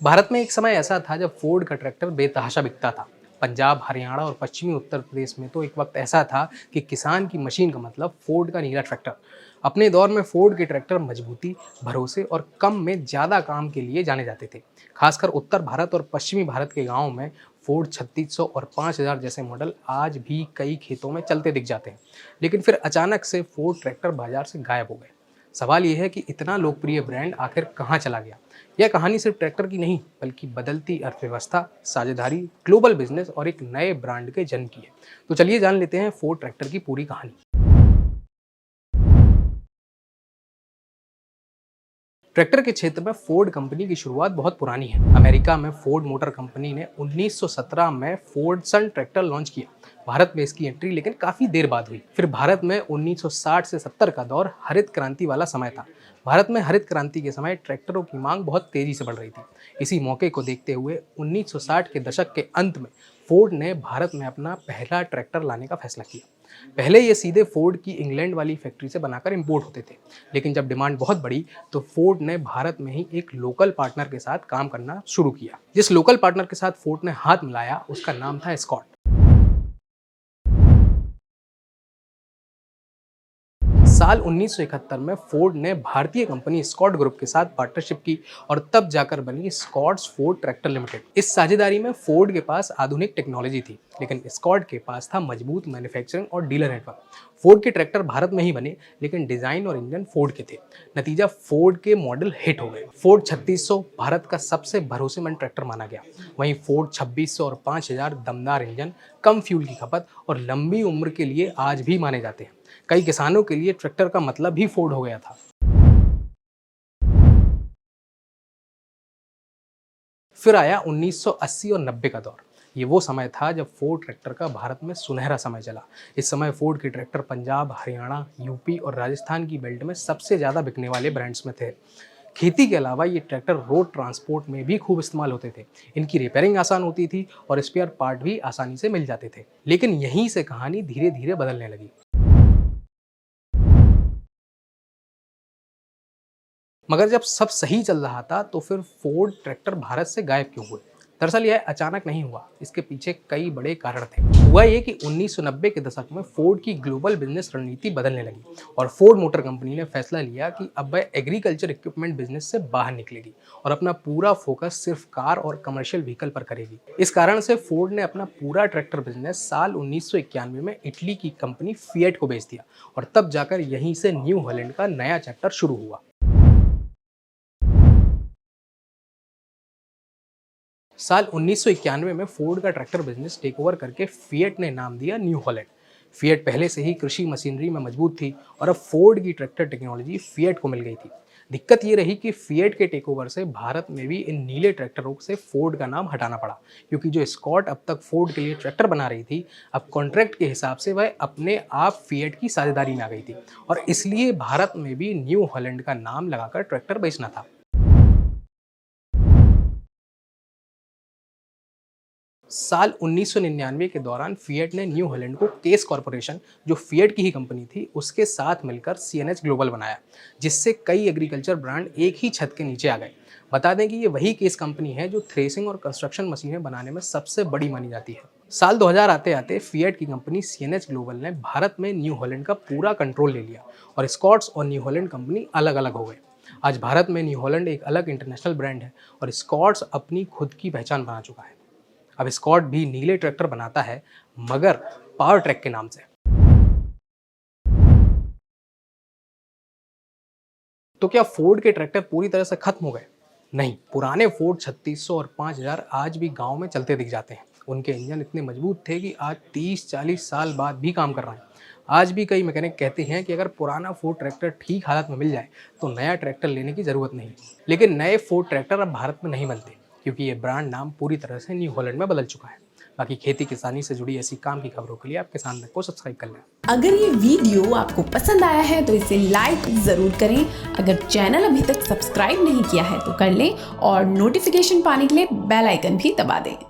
भारत में एक समय ऐसा था जब फोर्ड का ट्रैक्टर बेतहाशा बिकता था। पंजाब, हरियाणा और पश्चिमी उत्तर प्रदेश में तो एक वक्त ऐसा था कि किसान की मशीन का मतलब फोर्ड का नीला ट्रैक्टर। अपने दौर में फोर्ड के ट्रैक्टर मजबूती, भरोसे और कम में ज़्यादा काम के लिए जाने जाते थे। खासकर उत्तर भारत और पश्चिमी भारत के गाँव में फोर्ड 3600 और 5000 जैसे मॉडल आज भी कई खेतों में चलते दिख जाते हैं। लेकिन फिर अचानक से फोर्ड ट्रैक्टर बाजार से गायब हो गए। सवाल यह है कि इतना लोकप्रिय ब्रांड आखिर कहाँ चला गया। यह कहानी सिर्फ ट्रैक्टर की नहीं, बल्कि बदलती अर्थव्यवस्था, साझेदारी, ग्लोबल बिजनेस और एक नए ब्रांड के जन्म की है। तो चलिए जान लेते हैं फोर्ड ट्रैक्टर की पूरी कहानी। ट्रैक्टर के क्षेत्र में फोर्ड कंपनी की शुरुआत बहुत पुरानी है। अमेरिका में फोर्ड मोटर कंपनी ने 1917 में फोर्ड सन ट्रैक्टर लॉन्च किया। भारत में इसकी एंट्री लेकिन काफी देर बाद हुई। फिर भारत में 1960 से 70 का दौर हरित क्रांति वाला समय था। भारत में हरित क्रांति के समय ट्रैक्टरों की मांग बहुत तेजी से बढ़ रही थी। इसी मौके को देखते हुए 1960 के दशक के अंत में फोर्ड ने भारत में अपना पहला ट्रैक्टर लाने का फैसला किया। पहले ये सीधे फोर्ड की इंग्लैंड वाली फैक्ट्री से बनाकर इंपोर्ट होते थे, लेकिन जब डिमांड बहुत बढ़ी तो फोर्ड ने भारत में ही एक लोकल पार्टनर के साथ काम करना शुरू किया। जिस लोकल पार्टनर के साथ फोर्ड ने हाथ मिलाया उसका नाम था स्कॉट। साल 1971 में फोर्ड ने भारतीय कंपनी स्कॉट ग्रुप के साथ पार्टनरशिप की और तब जाकर बनी स्कॉट्स फोर्ड ट्रैक्टर लिमिटेड। इस साझेदारी में फोर्ड के पास आधुनिक टेक्नोलॉजी थी, लेकिन स्कॉट के पास था मजबूत मैन्युफैक्चरिंग और डीलर नेटवर्क। फोर्ड के ट्रैक्टर भारत में ही बने, लेकिन डिजाइन और इंजन फोर्ड के थे। नतीजा, फोर्ड के मॉडल हिट हो गए। फोर्ड 3600 भारत का सबसे भरोसेमंद ट्रैक्टर माना गया। वहीं फोर्ड 2600 और 5000 दमदार इंजन, कम फ्यूल की खपत और लंबी उम्र के लिए आज भी माने जाते हैं। कई किसानों के लिए ट्रैक्टर का मतलब ही फोर्ड हो गया था। फिर आया 1980 और 90 का दौर। ये वो समय था जब फोर्ड ट्रैक्टर का भारत में सुनहरा समय चला। इस समय फोर्ड के ट्रैक्टर पंजाब, हरियाणा, यूपी और राजस्थान की बेल्ट में सबसे ज़्यादा बिकने वाले ब्रांड्स में थे। खेती के अलावा ये ट्रैक्टर रोड ट्रांसपोर्ट में भी खूब इस्तेमाल होते थे। इनकी रिपेयरिंग आसान होती थी और स्पेयर पार्ट भी आसानी से मिल जाते थे। लेकिन यहीं से कहानी धीरे धीरे बदलने लगी। मगर जब सब सही चल रहा था तो फिर फोर्ड ट्रैक्टर भारत से गायब क्यों हुए? दरअसल यह अचानक नहीं हुआ, इसके पीछे कई बड़े कारण थे। हुआ ये कि 1990 के दशक में फोर्ड की ग्लोबल बिजनेस रणनीति बदलने लगी और फोर्ड मोटर कंपनी ने फैसला लिया कि अब वह एग्रीकल्चर इक्विपमेंट बिजनेस से बाहर निकलेगी और अपना पूरा फोकस सिर्फ कार और कमर्शियल व्हीकल पर करेगी। इस कारण से फोर्ड ने अपना पूरा ट्रैक्टर बिजनेस साल 1991 में इटली की कंपनी फिएट को बेच दिया और तब जाकर यहीं से न्यू हॉलैंड का नया चैप्टर शुरू हुआ। साल 1991 में फोर्ड का ट्रैक्टर बिजनेस टेक ओवर करके फिएट ने नाम दिया न्यू हॉलैंड। फिएट पहले से ही कृषि मशीनरी में मजबूत थी और अब फोर्ड की ट्रैक्टर टेक्नोलॉजी फिएट को मिल गई थी। दिक्कत ये रही कि फिएट के टेक ओवर से भारत में भी इन नीले ट्रैक्टरों से फोर्ड का नाम हटाना पड़ा, क्योंकि जो स्कॉट अब तक फोर्ड के लिए ट्रैक्टर बना रही थी, अब कॉन्ट्रैक्ट के हिसाब से वह अपने आप फिएट की साझेदारी में आ गई थी और इसलिए भारत में भी न्यू हॉलैंड का नाम लगाकर ट्रैक्टर बेचना था। साल 1999 के दौरान फिएट ने न्यू हॉलैंड को केस कॉरपोरेशन, जो फिएट की ही कंपनी थी, उसके साथ मिलकर सीएनएच ग्लोबल बनाया, जिससे कई एग्रीकल्चर ब्रांड एक ही छत के नीचे आ गए। बता दें कि ये वही केस कंपनी है जो थ्रेसिंग और कंस्ट्रक्शन मशीनें बनाने में सबसे बड़ी मानी जाती है। साल 2000 आते आते फिएट की कंपनी सीएनएच ग्लोबल ने भारत में न्यू हॉलैंड का पूरा कंट्रोल ले लिया और स्कॉट्स और न्यू हॉलैंड कंपनी अलग अलग हो गए। आज भारत में न्यू हॉलैंड एक अलग इंटरनेशनल ब्रांड है और स्कॉट्स अपनी खुद की पहचान बना चुका है। अब स्कॉट भी नीले ट्रैक्टर बनाता है, मगर पावर ट्रैक के नाम से। तो क्या फोर्ड के ट्रैक्टर पूरी तरह से खत्म हो गए? नहीं, पुराने फोर्ड 3600 और 5000 आज भी गांव में चलते दिख जाते हैं। उनके इंजन इतने मजबूत थे कि आज 30-40 साल बाद भी काम कर रहे हैं। आज भी कई मैकेनिक कहते हैं कि अगर पुराना फोर्ड ट्रैक्टर ठीक हालत में मिल जाए तो नया ट्रैक्टर लेने की ज़रूरत नहीं। लेकिन नए फोर्ड ट्रैक्टर अब भारत में नहीं बनते, क्योंकि ये ब्रांड नाम पूरी तरह से न्यू हॉलैंड में बदल चुका है। बाकी खेती किसानी से जुड़ी ऐसी काम की खबरों के लिए आप किसान तक को सब्सक्राइब कर लें। अगर ये वीडियो आपको पसंद आया है तो इसे लाइक ज़रूर करें। अगर चैनल अभी तक सब्सक्राइब नहीं किया है तो कर लें और नोटिफिकेशन पाने के लिए बेल आइकन भी दबा दें।